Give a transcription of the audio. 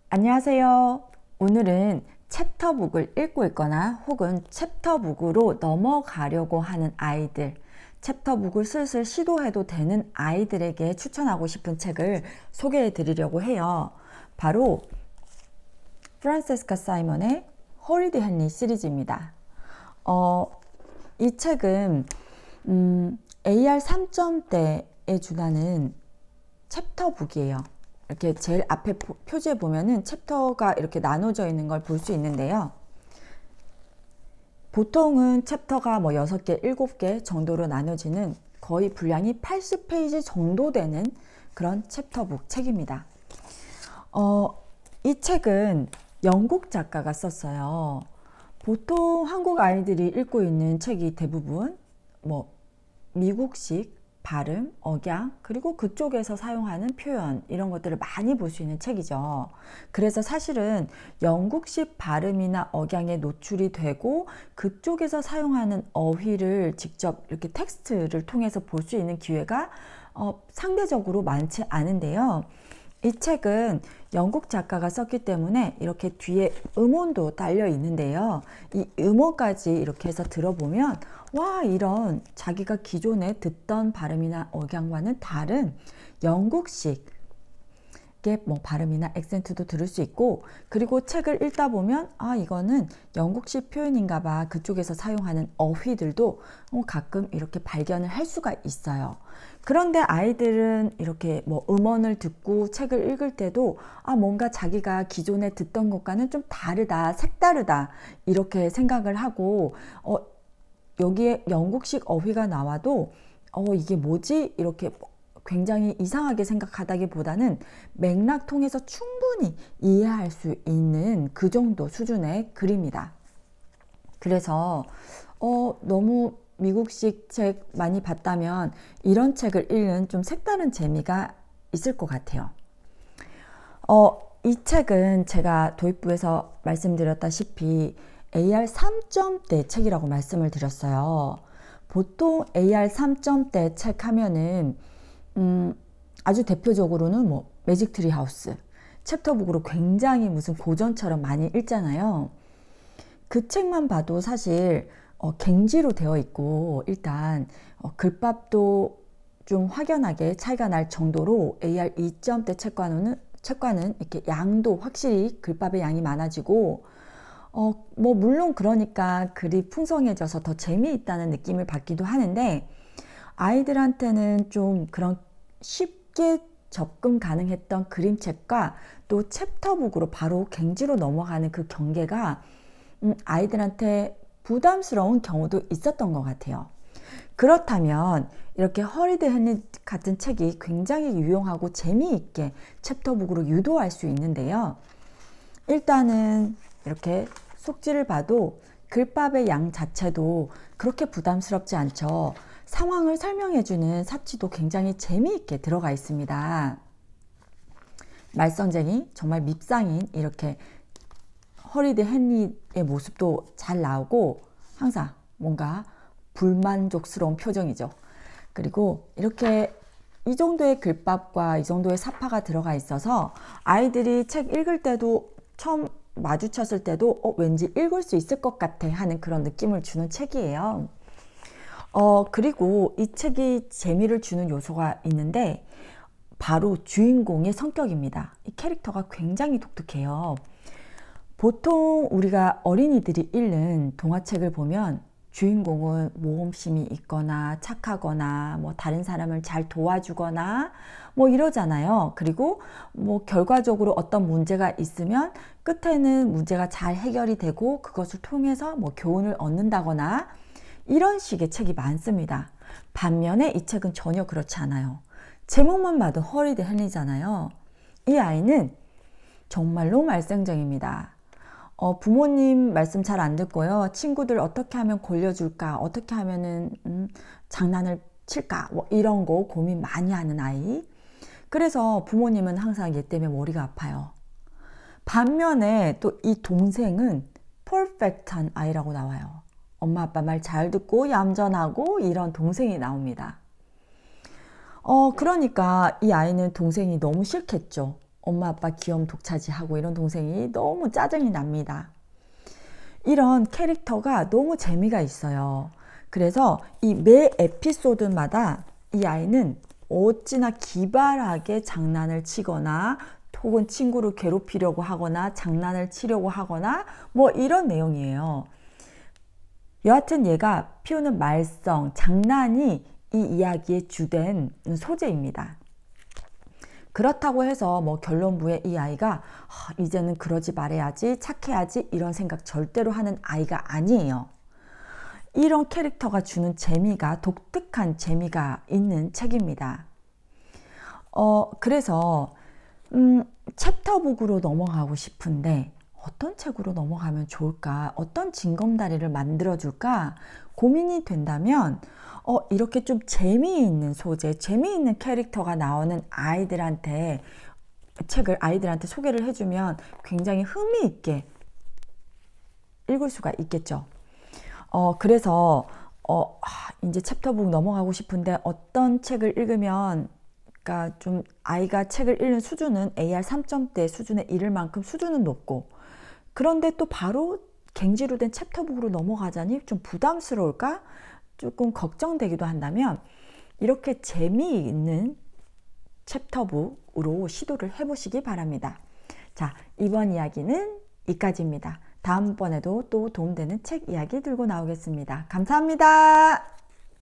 안녕하세요. 오늘은 챕터북을 읽고 있거나 혹은 챕터북으로 넘어가려고 하는 아이들, 챕터북을 슬슬 시도해도 되는 아이들에게 추천하고 싶은 책을 소개해 드리려고 해요. 바로 프란체스카 사이먼의 허리드 헨리 시리즈입니다. 이 책은 AR 3점대에 준하는 챕터북이에요. 이렇게 제일 앞에 표지에 보면은 챕터가 이렇게 나눠져 있는 걸 볼 수 있는데요. 보통은 챕터가 뭐 6개, 7개 정도로 나눠지는 거의 분량이 80페이지 정도 되는 그런 챕터북 책입니다. 이 책은 영국 작가가 썼어요. 보통 한국 아이들이 읽고 있는 책이 대부분 뭐 미국식 발음, 억양, 그리고 그쪽에서 사용하는 표현 이런 것들을 많이 볼 수 있는 책이죠. 그래서 사실은 영국식 발음이나 억양에 노출이 되고 그쪽에서 사용하는 어휘를 직접 이렇게 텍스트를 통해서 볼 수 있는 기회가 상대적으로 많지 않은데요. 이 책은 영국 작가가 썼기 때문에 이렇게 뒤에 음원도 딸려 있는데요. 이 음원까지 이렇게 해서 들어보면 와, 이런 자기가 기존에 듣던 발음이나 억양과는 다른 영국식 뭐 발음이나 액센트도 들을 수 있고, 그리고 책을 읽다 보면 아, 이거는 영국식 표현인가 봐, 그쪽에서 사용하는 어휘들도 가끔 이렇게 발견을 할 수가 있어요. 그런데 아이들은 이렇게 뭐 음원을 듣고 책을 읽을 때도 아, 뭔가 자기가 기존에 듣던 것과는 좀 다르다, 색다르다 이렇게 생각을 하고 여기에 영국식 어휘가 나와도 이게 뭐지? 이렇게 굉장히 이상하게 생각하다기보다는 맥락 통해서 충분히 이해할 수 있는 그 정도 수준의 글입니다. 그래서 너무 미국식 책 많이 봤다면 이런 책을 읽는 좀 색다른 재미가 있을 것 같아요. 이 책은 제가 도입부에서 말씀드렸다시피 AR 3점대 책이라고 말씀을 드렸어요. 보통 AR 3점대 책 하면은 아주 대표적으로는 뭐 매직 트리 하우스 챕터북으로 굉장히 무슨 고전처럼 많이 읽잖아요. 그 책만 봐도 사실 갱지로 되어 있고 일단 글밥도 좀 확연하게 차이가 날 정도로 AR 2점대 책과는 이렇게 양도 확실히 글밥의 양이 많아지고 뭐 물론 그러니까 글이 풍성해져서 더 재미있다는 느낌을 받기도 하는데, 아이들한테는 좀 그런 쉽게 접근 가능했던 그림책과 또 챕터북으로 바로 갱지로 넘어가는 그 경계가 아이들한테 부담스러운 경우도 있었던 것 같아요. 그렇다면 이렇게 허리드 헨리 같은 책이 굉장히 유용하고 재미있게 챕터북으로 유도할 수 있는데요. 일단은 이렇게 속지를 봐도 글밥의 양 자체도 그렇게 부담스럽지 않죠. 상황을 설명해주는 사치도 굉장히 재미있게 들어가 있습니다. 말썽쟁이, 정말 밉상인 이렇게 허리드 헨리의 모습도 잘 나오고 항상 뭔가 불만족스러운 표정이죠. 그리고 이렇게 이 정도의 글밥과 이 정도의 사파가 들어가 있어서 아이들이 책 읽을 때도 처음 마주쳤을 때도 왠지 읽을 수 있을 것 같아 하는 그런 느낌을 주는 책이에요. 그리고 이 책이 재미를 주는 요소가 있는데 바로 주인공의 성격입니다. 이 캐릭터가 굉장히 독특해요. 보통 우리가 어린이들이 읽는 동화책을 보면 주인공은 모험심이 있거나 착하거나 뭐 다른 사람을 잘 도와주거나 뭐 이러잖아요. 그리고 뭐 결과적으로 어떤 문제가 있으면 끝에는 문제가 잘 해결이 되고 그것을 통해서 뭐 교훈을 얻는다거나 이런 식의 책이 많습니다. 반면에 이 책은 전혀 그렇지 않아요. 제목만 봐도 허리드 헨리잖아요. 이 아이는 정말로 말썽쟁입니다. 부모님 말씀 잘 안 듣고요. 친구들 어떻게 하면 골려줄까? 어떻게 하면은 장난을 칠까? 뭐 이런 거 고민 많이 하는 아이. 그래서 부모님은 항상 얘 때문에 머리가 아파요. 반면에 또 이 동생은 퍼펙트한 아이라고 나와요. 엄마 아빠 말 잘 듣고 얌전하고 이런 동생이 나옵니다. 그러니까 이 아이는 동생이 너무 싫겠죠. 엄마 아빠 귀염 독차지하고 이런 동생이 너무 짜증이 납니다. 이런 캐릭터가 너무 재미가 있어요. 그래서 이 매 에피소드마다 이 아이는 어찌나 기발하게 장난을 치거나 혹은 친구를 괴롭히려고 하거나 장난을 치려고 하거나 뭐 이런 내용이에요. 여하튼 얘가 피우는 말썽, 장난이 이 이야기의 주된 소재입니다. 그렇다고 해서 뭐 결론부에 이 아이가 이제는 그러지 말아야지, 착해야지 이런 생각 절대로 하는 아이가 아니에요. 이런 캐릭터가 주는 재미가, 독특한 재미가 있는 책입니다. 그래서 챕터북으로 넘어가고 싶은데 어떤 책으로 넘어가면 좋을까? 어떤 징검다리를 만들어줄까? 고민이 된다면 이렇게 좀 재미있는 소재, 재미있는 캐릭터가 나오는 아이들한테 책을 아이들한테 소개를 해주면 굉장히 흥미있게 읽을 수가 있겠죠. 그래서 이제 챕터북 넘어가고 싶은데 어떤 책을 읽으면, 그러니까 좀 아이가 책을 읽는 수준은 AR 3점대 수준에 이를 만큼 수준은 높고, 그런데 또 바로 갱지로 된 챕터북으로 넘어가자니 좀 부담스러울까? 조금 걱정되기도 한다면 이렇게 재미있는 챕터북으로 시도를 해보시기 바랍니다. 자, 이번 이야기는 여기까지입니다. 다음번에도 또 도움되는 책 이야기 들고 나오겠습니다. 감사합니다.